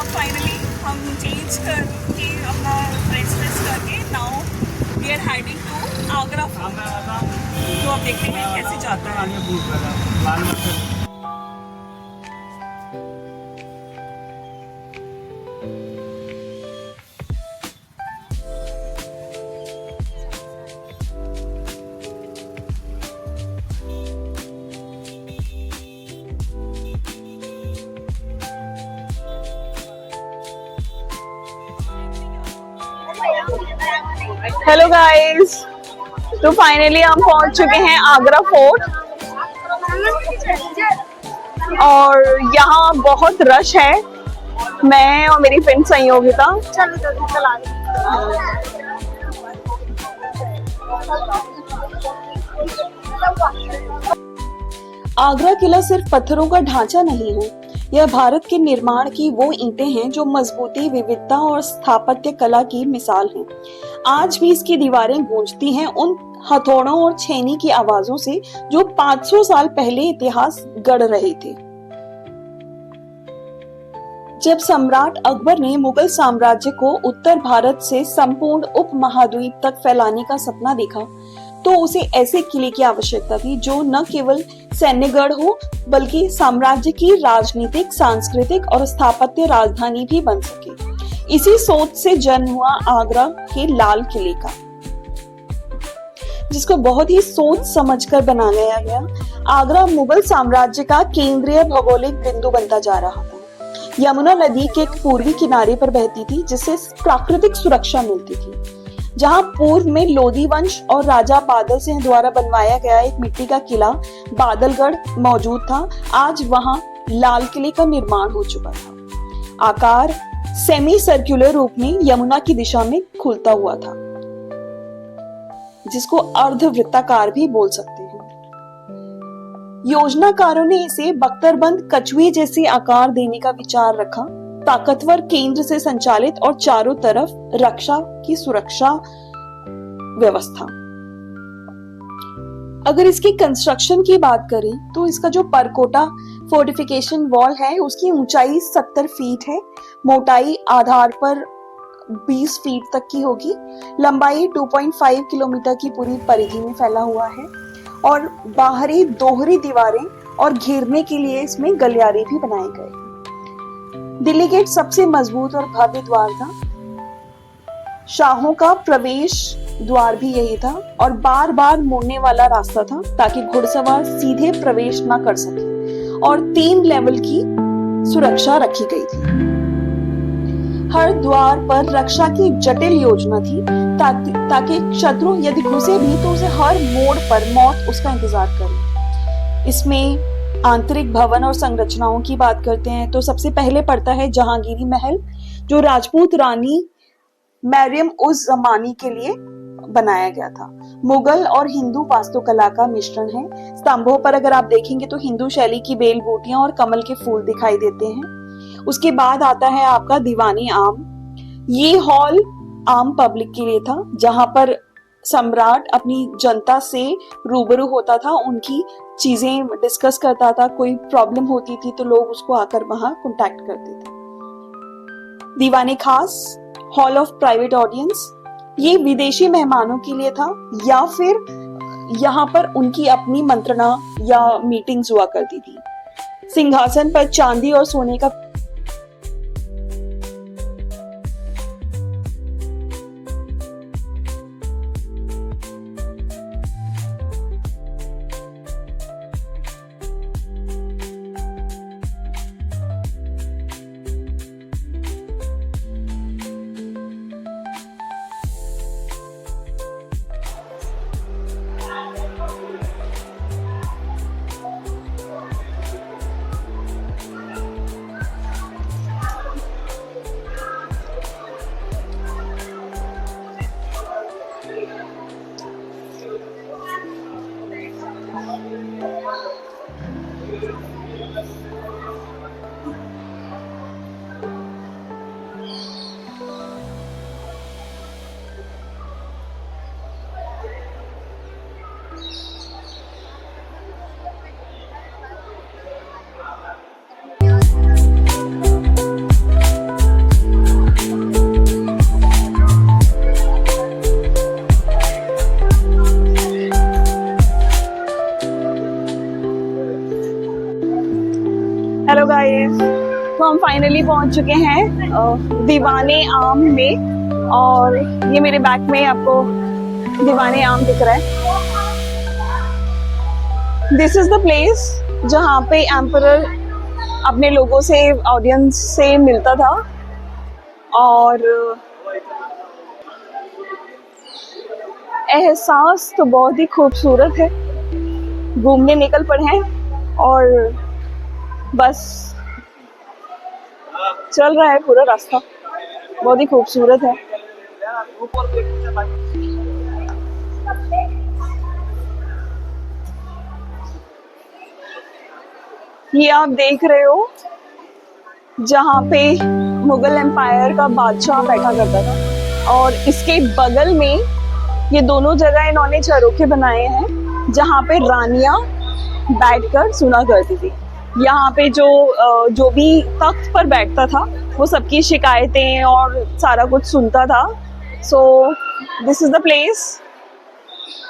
Finally हम change करके अपना ड्रेस करके now we are heading to Agra fort. तो अब देखते हैं कैसे जाता है। हेलो गाइस, तो फाइनली हम पहुंच चुके हैं आगरा फोर्ट और यहाँ बहुत रश है। मैं और मेरी फ्रेंड संयोगिता आगरा किला सिर्फ पत्थरों का ढांचा नहीं है, यह भारत के निर्माण की वो ईंटें हैं जो मजबूती, विविधता और स्थापत्य कला की मिसाल हैं। आज भी इसकी दीवारें गूंजती हैं उन हथौड़ों और छेनी की आवाजों से जो 500 साल पहले इतिहास गढ़ रहे थे। जब सम्राट अकबर ने मुगल साम्राज्य को उत्तर भारत से संपूर्ण उपमहाद्वीप तक फैलाने का सपना देखा, तो उसे ऐसे किले की आवश्यकता थी जो न केवल सैन्यगढ़ हो बल्कि साम्राज्य की राजनीतिक, सांस्कृतिक और स्थापत्य राजधानी भी बन सके। इसी सोच से जन्म हुआ आगरा के लाल किले का, जिसको बहुत ही सोच समझकर बनाया गया। आगरा मुगल साम्राज्य का केंद्रीय भौगोलिक बिंदु बनता जा रहा था। यमुना नदी के एक पूर्वी किनारे पर बहती थी, जिससे प्राकृतिक सुरक्षा मिलती थी। जहां पूर्व में लोधी वंश और राजा बादल सिंह द्वारा बनवाया गया एक मिट्टी का किला बादलगढ़ मौजूद था, आज वहां लाल किले का निर्माण हो चुका था। आकार सेमी सर्कुलर रूप में यमुना की दिशा में खुलता हुआ था, जिसको अर्धवृत्ताकार भी बोल सकते हैं। योजनाकारों ने इसे बख्तरबंद कछुए जैसे आकार देने का विचार रखा, ताकतवर केंद्र से संचालित और चारों तरफ रक्षा की सुरक्षा व्यवस्था। अगर इसकी कंस्ट्रक्शन की बात करें तो इसका जो परकोटा फोर्टिफिकेशन वॉल है उसकी ऊंचाई 70 फीट है, मोटाई आधार पर 20 फीट तक की होगी, लंबाई 2.5 किलोमीटर की पूरी परिधि में फैला हुआ है और बाहरी दोहरी दीवारें और घेरने के लिए इसमें गलियारे भी बनाए गए। दिल्ली गेट सबसे मजबूत और भव्य द्वार था। शाहों का प्रवेश द्वार भी यही था और बार बार मुड़ने वाला रास्ता था ताकि घुड़सवार सीधे प्रवेश ना कर सके, और 3 लेवल की सुरक्षा रखी गई थी। हर द्वार पर रक्षा की जटिल योजना थी ताकि शत्रु यदि घुसे भी तो उसे हर मोड़ पर मौत उसका इंतजार करे। इसमें आंतरिक भवन और संरचनाओं की बात करते हैं तो सबसे पहले पड़ता है जहांगीरी महल, जो राजपूत रानी मरियम उज जमानी के लिए बनाया गया था। मुगल और हिंदू वास्तुकला का मिश्रण है। स्तंभों पर अगर आप देखेंगे तो हिंदू शैली की बेल बूटियां और कमल के फूल दिखाई देते हैं। उसके बाद आता है आपका दीवानी आम। ये हॉल आम पब्लिक के लिए था, जहां पर सम्राट अपनी जनता से रूबरू होता था, उनकी चीजें डिस्कस करता था, कोई प्रॉब्लम होती थी तो लोग उसको आकर वहां कांटेक्ट करते थे। दीवाने खास, हॉल ऑफ प्राइवेट ऑडियंस, ये विदेशी मेहमानों के लिए था या फिर यहाँ पर उनकी अपनी मंत्रणा या मीटिंग्स हुआ करती थी। सिंहासन पर चांदी और सोने का हेलो गाइस, तो हम फाइनली पहुंच चुके हैं दीवाने आम में, और ये मेरे बैक में आपको दीवाने आम दिख रहा है। दिस इज द प्लेस जहाँ पे एम्परर अपने लोगों से, ऑडियंस से मिलता था। और एहसास तो बहुत ही खूबसूरत है। घूमने निकल पड़े हैं और बस चल रहा है पूरा रास्ता, बहुत ही खूबसूरत है। ये आप देख रहे हो जहाँ पे मुगल एम्पायर का बादशाह बैठा करता था, और इसके बगल में ये दोनों जगह इन्होंने झरोखे बनाए हैं जहाँ पे रानियां बैठकर सुना करती थी। यहाँ पे जो भी तख्त पर बैठता था वो सबकी शिकायतें और सारा कुछ सुनता था। So this is the place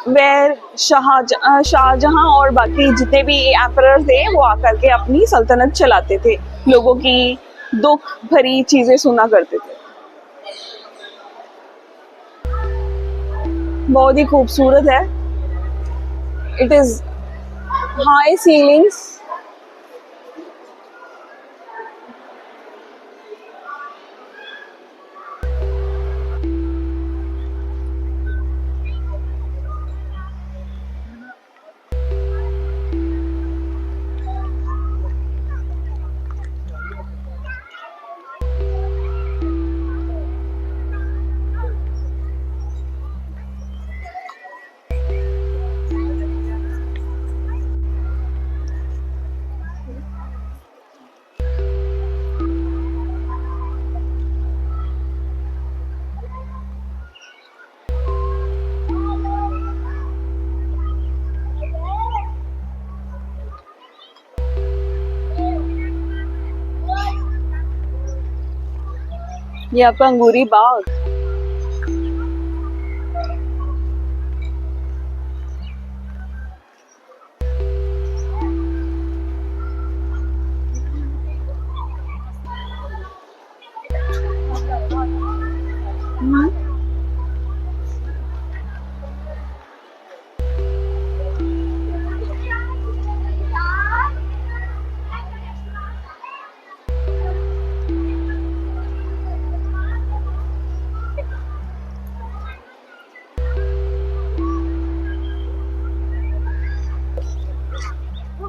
where Shahjahan और बाकी जितने भी एम्परर थे वो आकर के अपनी सल्तनत चलाते थे, लोगों की दुख भरी चीजें सुना करते थे। बहुत ही खूबसूरत है। इट इज हाई सीलिंग्स, ये आपका अंगूरी बाग।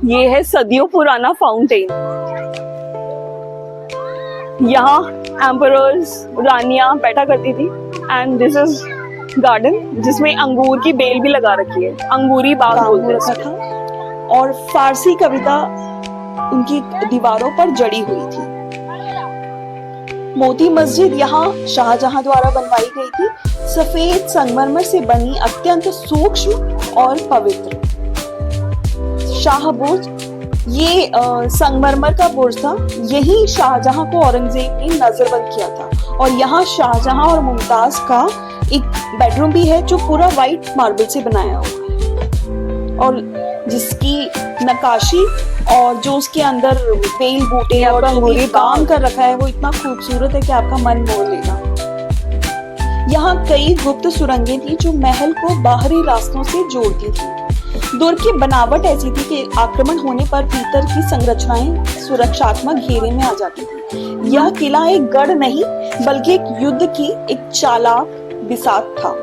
ये है सदियों पुराना फाउंटेन। यहाँ एम्परर्स, रानियां बैठा करती थी। एंड दिस इज गार्डन जिसमें अंगूर की बेल भी लगा रखी है, अंगूरी बाग बोलते था। और फारसी कविता उनकी दीवारों पर जड़ी हुई थी। मोती मस्जिद यहाँ शाहजहां द्वारा बनवाई गई थी, सफेद संगमरमर से बनी, अत्यंत सूक्ष्म और पवित्र। शाह बुर्ज, ये संगमरमर का बुर्ज था। यही शाहजहां को औरंगजेब ने नजरबंद किया था। और यहाँ शाहजहां और मुमताज का एक बेडरूम भी है जो पूरा व्हाइट मार्बल से बनाया हुआ है, और जिसकी नक्काशी और जो उसके अंदर बेल बूटे और अंगूरी काम कर रखा है वो इतना खूबसूरत है कि आपका मन मोह लेगा। यहाँ कई गुप्त सुरंगें थी जो महल को बाहरी रास्तों से जोड़ती थी। दुर्ग की बनावट ऐसी थी कि आक्रमण होने पर भीतर की संरचनाएं सुरक्षात्मक घेरे में आ जाती थी। यह किला एक गढ़ नहीं बल्कि एक युद्ध की एक चालाक बिसात था।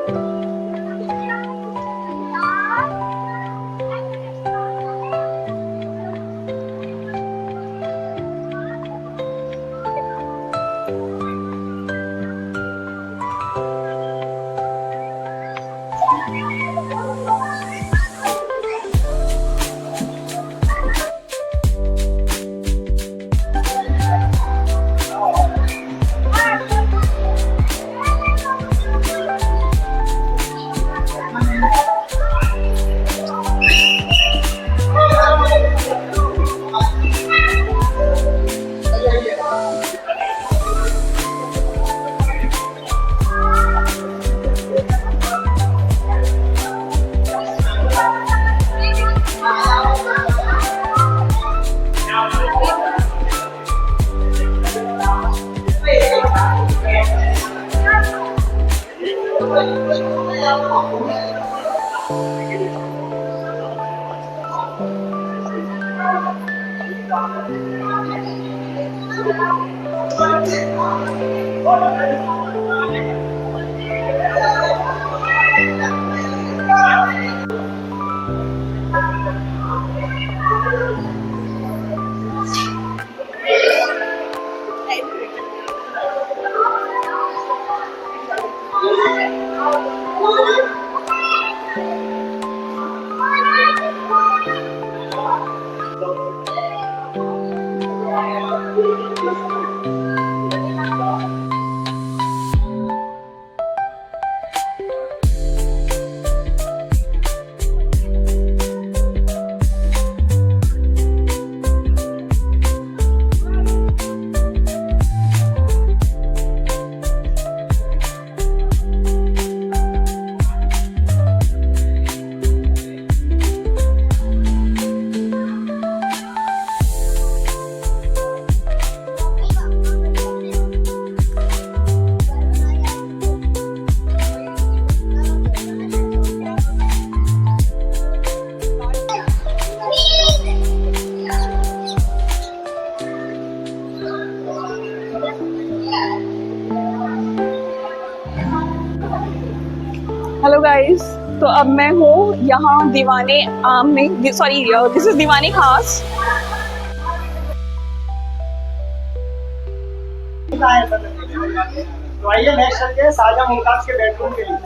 हेलो गाइस, तो अब मैं हूँ यहाँ दीवाने आम में, सॉरी दिस इज दीवाने खास। तो आइए नेक्स्ट चलते हैं साजा मुमताज के बेडरूम के लिए।